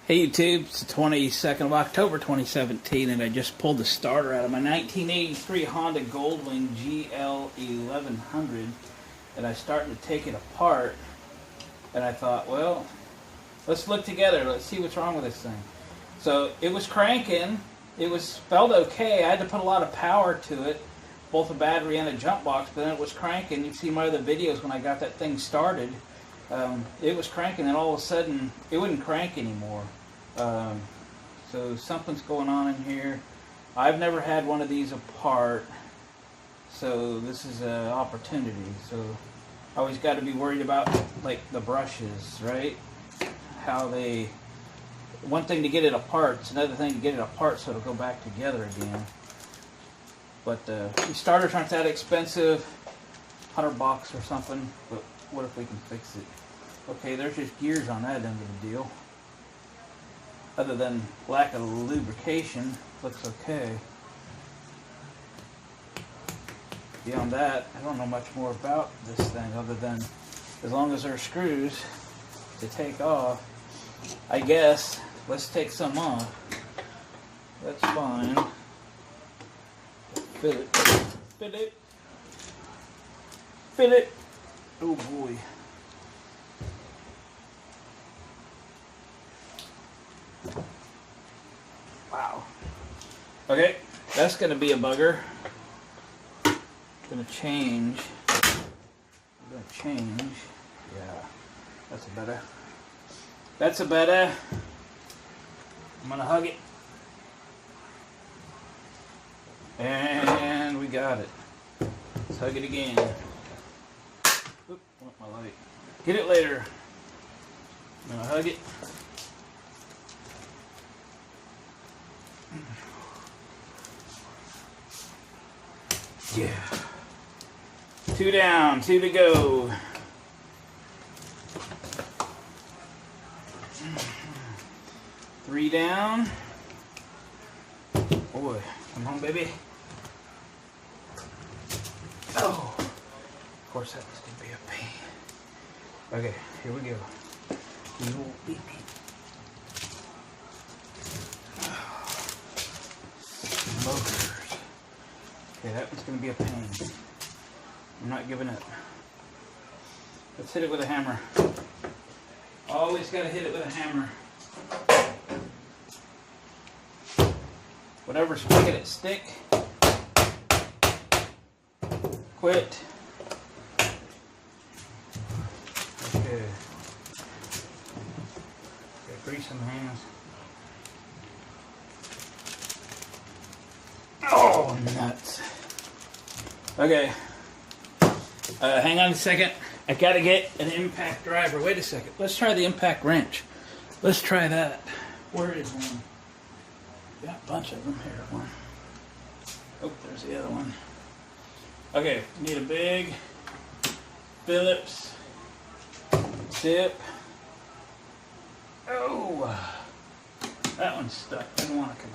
Hey YouTube, it's the 22nd of October 2017 and I just pulled the starter out of my 1983 Honda Goldwing GL1100 and I started to take it apart and I thought, well, let's look together, let's see what's wrong with this thing. So it was cranking, felt okay. I had to put a lot of power to it, both a battery and a jump box, but then it was cranking. You've seen my other videos when I got that thing started. It was cranking, and all of a sudden it wouldn't crank anymore. So something's going on in here. I've never had one of these apart, so this is an opportunity. So I always got to be worried about like the brushes, right? How they, one thing to get it apart, it's another thing to get it apart so it'll go back together again. But the starters aren't that expensive, $100 or something, but what if we can fix it? Okay, there's just gears on that end of the deal. Other than lack of lubrication, looks okay. Beyond that, I don't know much more about this thing other than as long as there are screws to take off, I guess. Let's take some off. That's fine. Fit it. Fit it. Fit it. Oh boy. Wow. Okay, that's going to be a bugger. Going to change. I'm going to change. Yeah, that's a better. That's a better. I'm going to hug it. And we got it. Let's hug it again. Oop, want my light. Get it later. I'm going to hug it. Yeah. 2 down, 2 to go. Three down. Boy, come on, baby. Oh, of course that was gonna be a pain. Okay, here we go. You won't beat me. Smokers. Okay, that one's gonna be a pain. I'm not giving up. Let's hit it with a hammer. Always gotta hit it with a hammer. Whatever's making it stick. Quit. Okay. Grease some hands. Oh, nuts. Okay. Hang on a second. I gotta get an impact driver. Wait a second. Let's try the impact wrench. Let's try that. Where is one? Got a bunch of them here. One. Oh, there's the other one. Okay, need a big Phillips tip. Oh, that one's stuck. Didn't want to come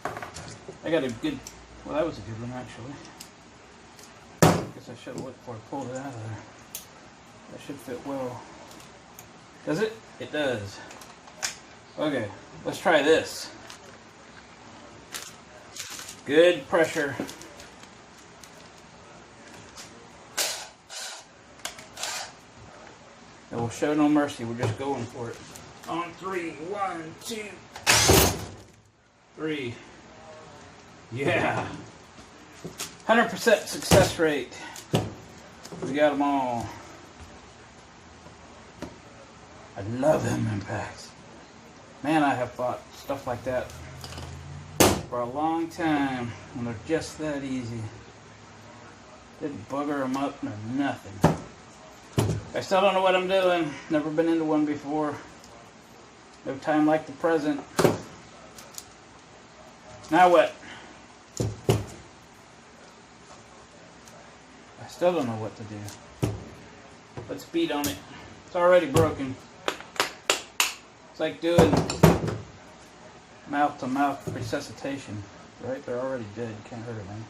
out. I got a good, well, that was a good one actually. Guess I should have looked before I pulled it out of there. That should fit well. Does it? It does. Okay, let's try this. Good pressure. And we'll show no mercy. We're just going for it. On 3, 1, 2, 3. Yeah. 100% success rate. We got them all. I love them impacts. Man, I have fought stuff like that for a long time, and they're just that easy. Didn't bugger them up or nothing. I still don't know what I'm doing. Never been into one before. No time like the present. Now what? I still don't know what to do. Let's beat on it. It's already broken. It's like doing mouth-to-mouth resuscitation, right? They're already dead. You can't hurt them.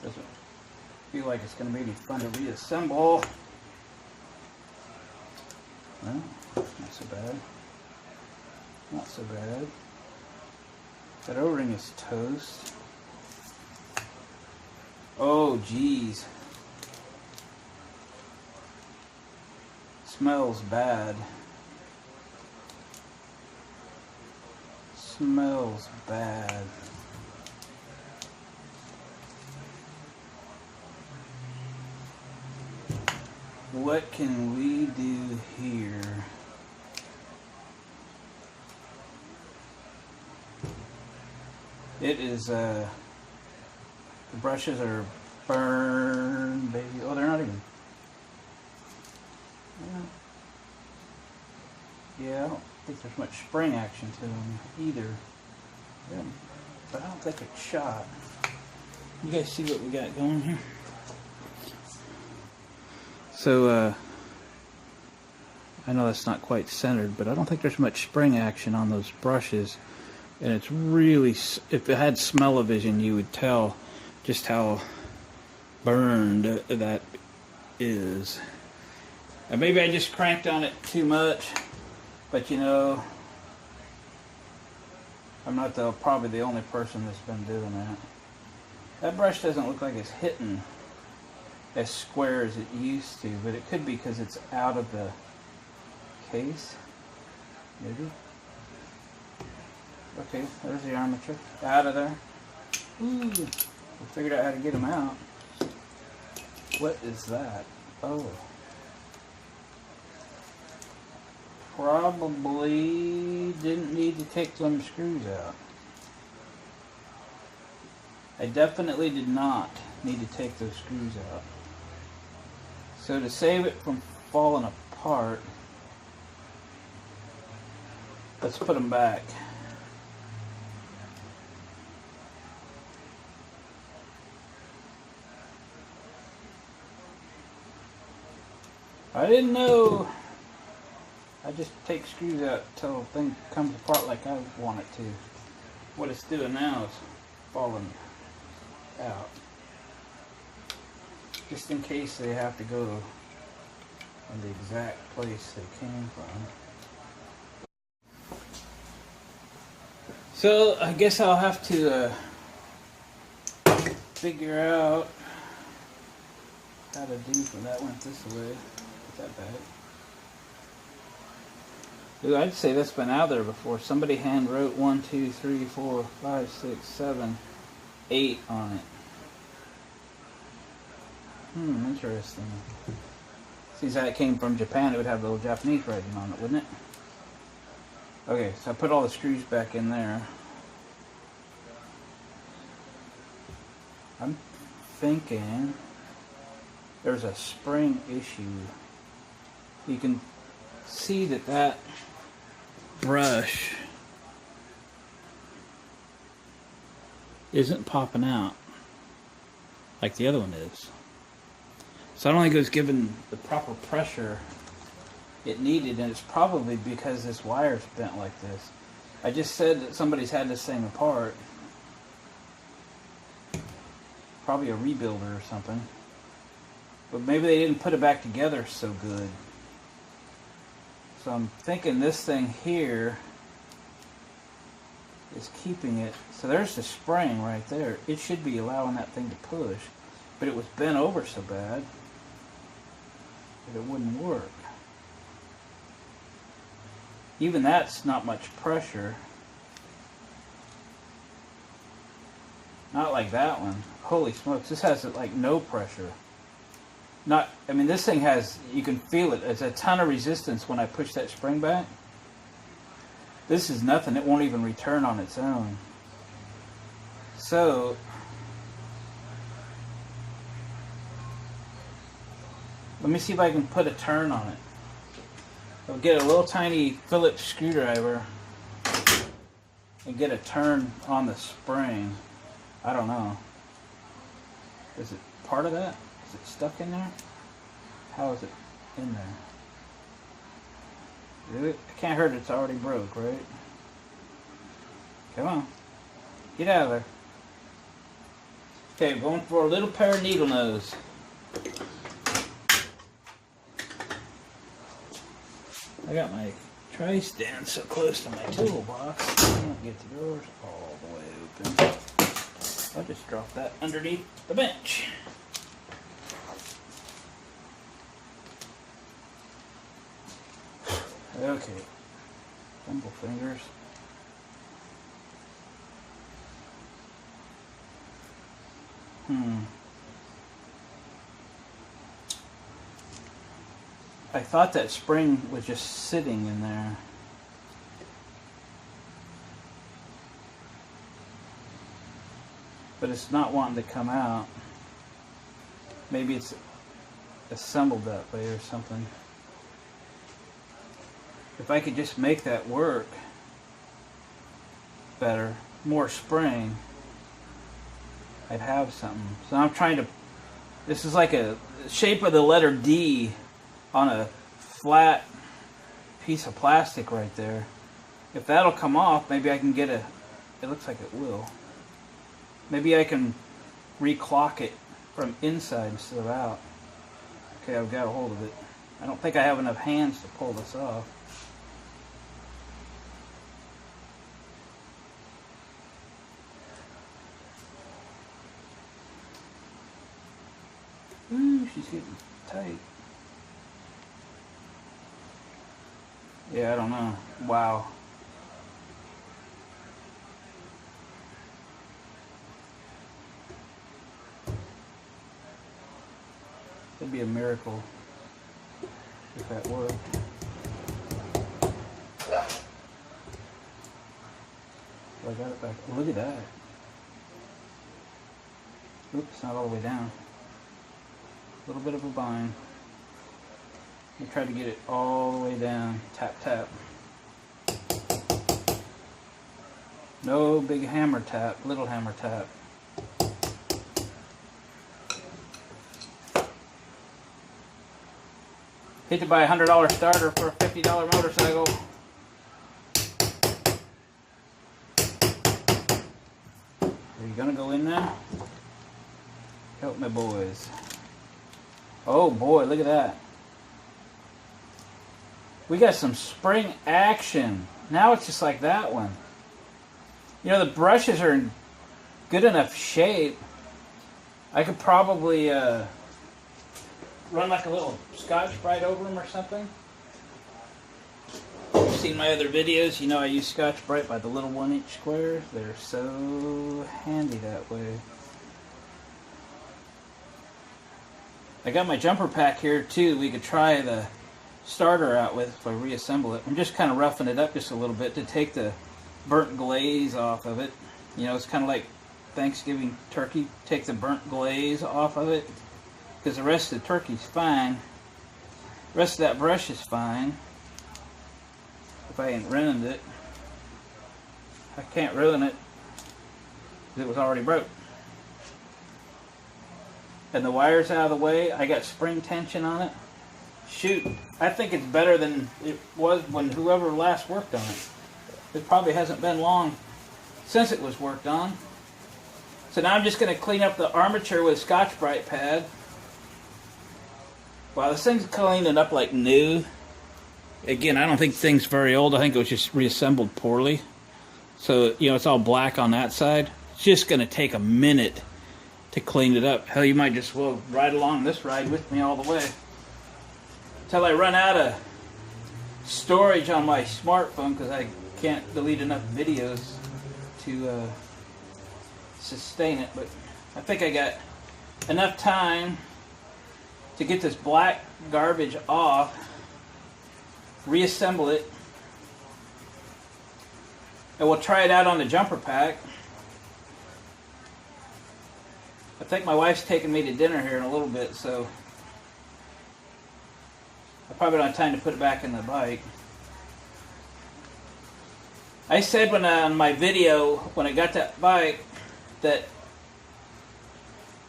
Doesn't feel like it's going to be any fun to reassemble. Well, not so bad. Not so bad. That O-ring is toast. Oh, geez. Smells bad. Smells bad. What can we do here? It is, the brushes are burned, baby. Oh, they're not even. Yeah, I don't think there's much spring action to them either. Yeah, but I don't think it's shot. You guys see what we got going here? So, I know that's not quite centered, but I don't think there's much spring action on those brushes. And it's really, if it had smell-o-vision, you would tell just how burned that is. And maybe I just cranked on it too much, but you know, I'm not probably the only person that's been doing that. That brush doesn't look like it's hitting as square as it used to, but it could be because it's out of the case, maybe. Okay, there's the armature. Out of there. Ooh, we figured out how to get them out. What is that? Oh. Probably didn't need to take some screws out. I definitely did not need to take those screws out. So to save it from falling apart, let's put them back. I didn't know. I just take screws out until the thing comes apart like I want it to. What it's doing now is falling out. Just in case they have to go in the exact place they came from. So I guess I'll have to figure out how to do when that went this way. Put that back. Ooh, I'd say that's been out there before. Somebody hand wrote 1, 2, 3, 4, 5, 6, 7, 8 on it. Interesting. Since that came from Japan, it would have the little Japanese writing on it, wouldn't it? Okay, so I put all the screws back in there. I'm thinking there's a spring issue. You can see that brush isn't popping out like the other one is. So I don't think it was given the proper pressure it needed, and it's probably because this wire's bent like this. I just said that somebody's had this thing apart. Probably a rebuilder or something. But maybe they didn't put it back together so good. So I'm thinking this thing here is keeping it. So there's the spring right there. It should be allowing that thing to push. But it was bent over so bad that it wouldn't work. Even that's not much pressure. Not like that one. Holy smokes, this has like no pressure. I mean, this thing has, you can feel it. It's a ton of resistance when I push that spring back. This is nothing. It won't even return on its own. So, let me see if I can put a turn on it. I'll get a little tiny Phillips screwdriver and get a turn on the spring. I don't know. Is it part of that? Is it stuck in there? How is it in there? Really? It can't hurt, it's already broke, right? Come on. Get out of there. Okay, going for a little pair of needle nose. I got my tri-stand so close to my toolbox, I can't get the drawers all the way open. I'll just drop that underneath the bench. Okay, thimble fingers. I thought that spring was just sitting in there. But it's not wanting to come out. Maybe it's assembled that way or something. If I could just make that work better, more spring, I'd have something. So I'm trying to, this is like a shape of the letter D on a flat piece of plastic right there. If that'll come off, maybe I can get a, it looks like it will. Maybe I can reclock it from inside instead of out. Okay, I've got a hold of it. I don't think I have enough hands to pull this off. Ooh, she's getting tight. Yeah, I don't know. Wow. It'd be a miracle if that worked. I got it back. Look at that. Oops, not all the way down. A little bit of a bind. I try to get it all the way down. Tap, tap. No big hammer tap, little hammer tap. Hate to buy a $100 starter for a $50 motorcycle. Are you gonna go in there? Help me, boys. Oh boy, look at that. We got some spring action. Now it's just like that one. You know, the brushes are in good enough shape. I could probably run like a little Scotch-Brite over them or something. If you've seen my other videos, you know I use Scotch-Brite by the little 1-inch squares. They're so handy that way. I got my jumper pack here too. We could try the starter out with if I reassemble it. I'm just kind of roughing it up just a little bit to take the burnt glaze off of it. You know, it's kind of like Thanksgiving turkey. Take the burnt glaze off of it because the rest of the turkey's fine. The rest of that brush is fine. If I ain't ruined it. I can't ruin it because it was already broke. And the wire's out of the way. I got spring tension on it. Shoot, I think it's better than it was when whoever last worked on it. It probably hasn't been long since it was worked on. So now I'm just going to clean up the armature with a Scotch-Brite pad. Wow, this thing's cleaning up like new. Again, I don't think the thing's very old. I think it was just reassembled poorly. So, you know, it's all black on that side. It's just going to take a minute to clean it up. Hell, you might just well ride along this ride with me all the way until I run out of storage on my smartphone because I can't delete enough videos to sustain it. But I think I got enough time to get this black garbage off, reassemble it, and we'll try it out on the jumper pack. I think my wife's taking me to dinner here in a little bit, so I probably don't have time to put it back in the bike. I said when on my video, when I got that bike, that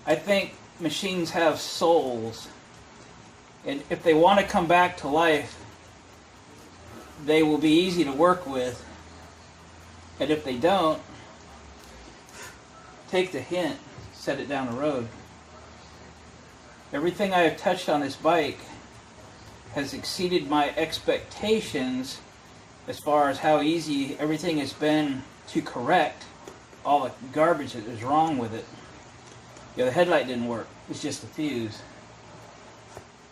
I think machines have souls. And if they want to come back to life, they will be easy to work with. And if they don't, take the hint, set it down the road. Everything I have touched on this bike has exceeded my expectations as far as how easy everything has been to correct all the garbage that was wrong with it. The headlight didn't work. It's just the fuse.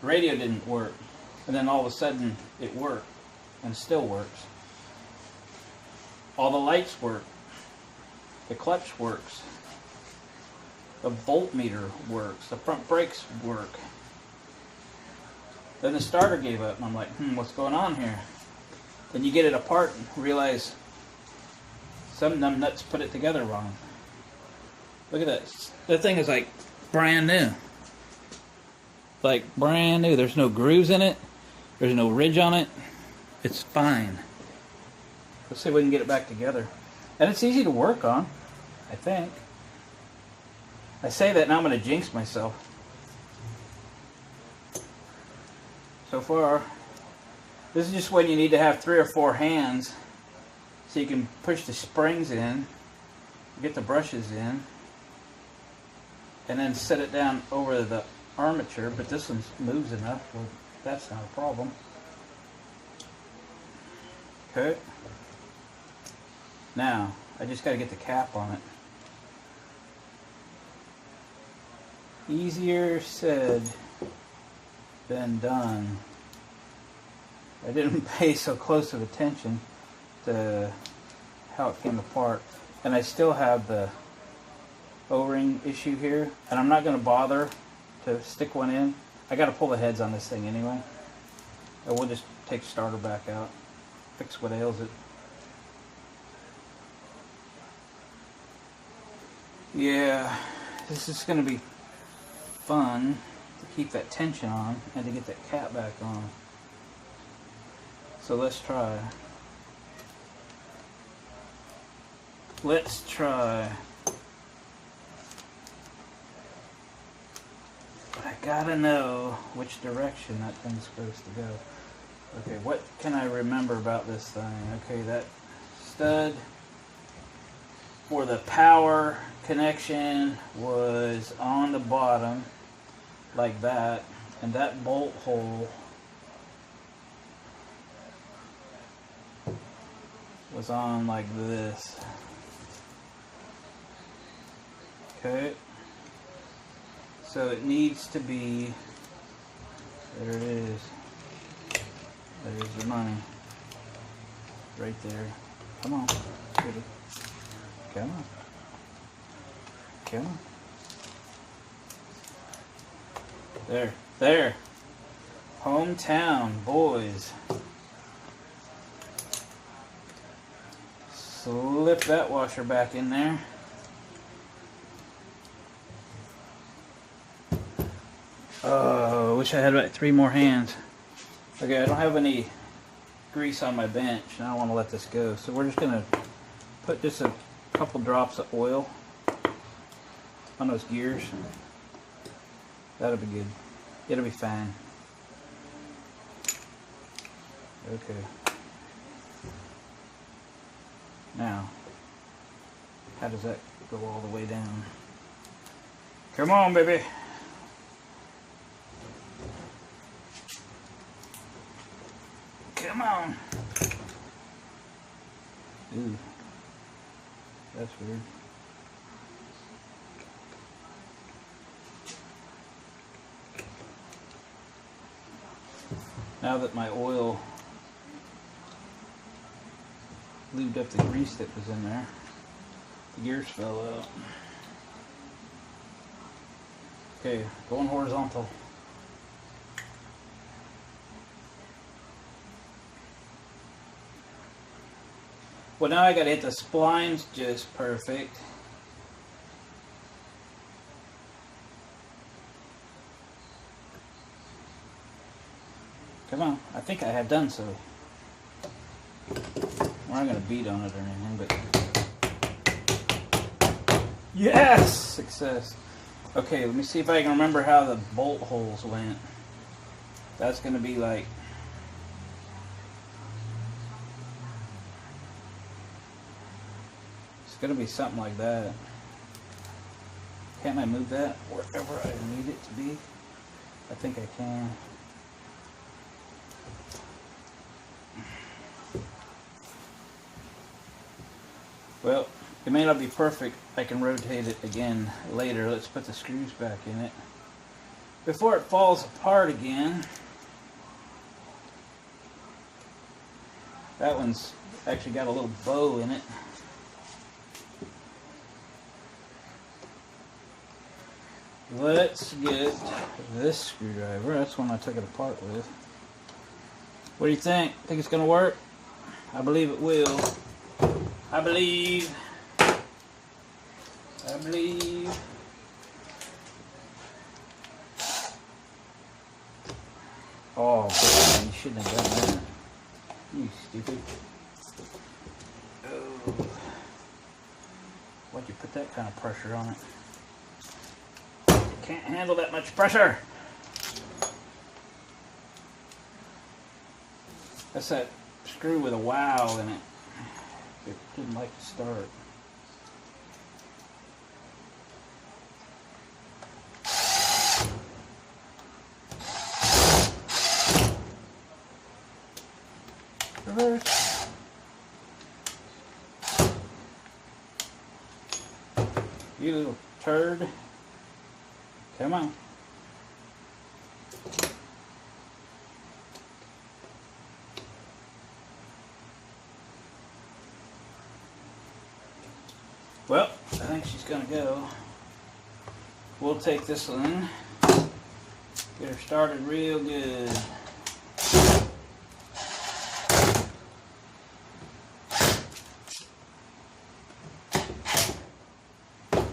The radio didn't work. And then all of a sudden it worked. And still works. All the lights work. The clutch works. The voltmeter works. The front brakes work. Then the starter gave up. And I'm like, what's going on here? Then you get it apart and realize some of them nuts put it together wrong. Look at that. That thing is like brand new. Like brand new. There's no grooves in it. There's no ridge on it. It's fine. Let's see if we can get it back together. And it's easy to work on, I think. I say that now I'm going to jinx myself. So far, this is just when you need to have 3 or 4 hands so you can push the springs in, get the brushes in, and then set it down over the armature. But this one moves enough, well, that's not a problem. Okay. Now, I just got to get the cap on it. Easier said than done. I didn't pay so close of attention to how it came apart. And I still have the O-ring issue here. And I'm not going to bother to stick one in. I got to pull the heads on this thing anyway. And we'll just take the starter back out. Fix what ails it. Yeah, this is going to be fun to keep that tension on and to get that cap back on. So let's try. Let's try. But I gotta know which direction that thing's supposed to go. Okay, what can I remember about this thing? Okay, that stud for the power connection was on the bottom like that, and that bolt hole was on like this. Okay, so it needs to be, there it is, there's the money right there. Come on, get it. Come on. Come on. There. There. Hometown, boys. Slip that washer back in there. Oh, I wish I had about 3 more hands. Okay, I don't have any grease on my bench, and I don't want to let this go. So we're just going to put just a couple drops of oil on those gears. That'll be good. It'll be fine. Okay. Now, how does that go all the way down? Come on, baby. Come on. Ooh. That's weird. Now that my oil lubed up the grease that was in there, the gears fell out. Okay, going horizontal. Well, now I gotta hit the splines just perfect. Come on, I think I have done so. We're not gonna beat on it or anything, but yes, success. Okay, let me see if I can remember how the bolt holes went. That's gonna be like, it's gonna be something like that. Can't I move that wherever I need it to be? I think I can. Well, it may not be perfect. I can rotate it again later. Let's put the screws back in it before it falls apart again. That one's actually got a little bow in it. Let's get this screwdriver. That's one I took it apart with. What do you think? Think it's going to work? I believe it will. I believe. Oh, man, you shouldn't have done that. You stupid. Oh. Why'd you put that kind of pressure on it? Can't handle that much pressure. That's that screw with a wow in it. It didn't like to start. Reverse. You little turd. Come on. Well, I think she's gonna go. We'll take this one, get her started real good.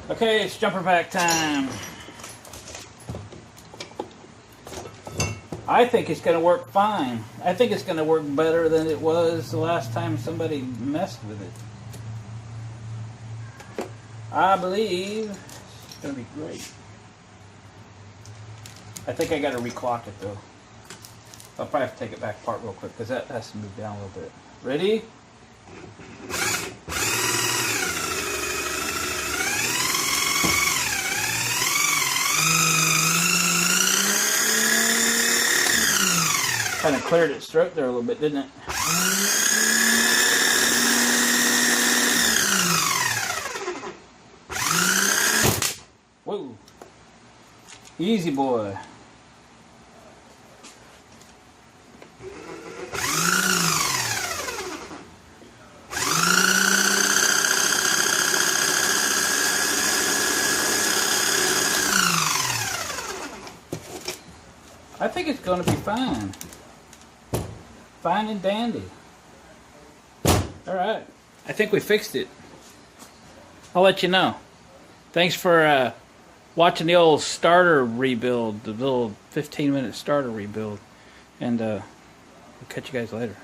Okay, it's jumper vac time. I think it's going to work fine. I think it's going to work better than it was the last time somebody messed with it. I believe it's going to be great. I think I got to reclock it though. I'll probably have to take it back apart real quick because that has to move down a little bit. Ready? Kind of cleared its throat there a little bit, didn't it? Whoa. Easy boy. I think it's going to be fine. Fine and dandy. Alright. I think we fixed it. I'll let you know. Thanks for watching the old starter rebuild, the little 15-minute starter rebuild. And we'll catch you guys later.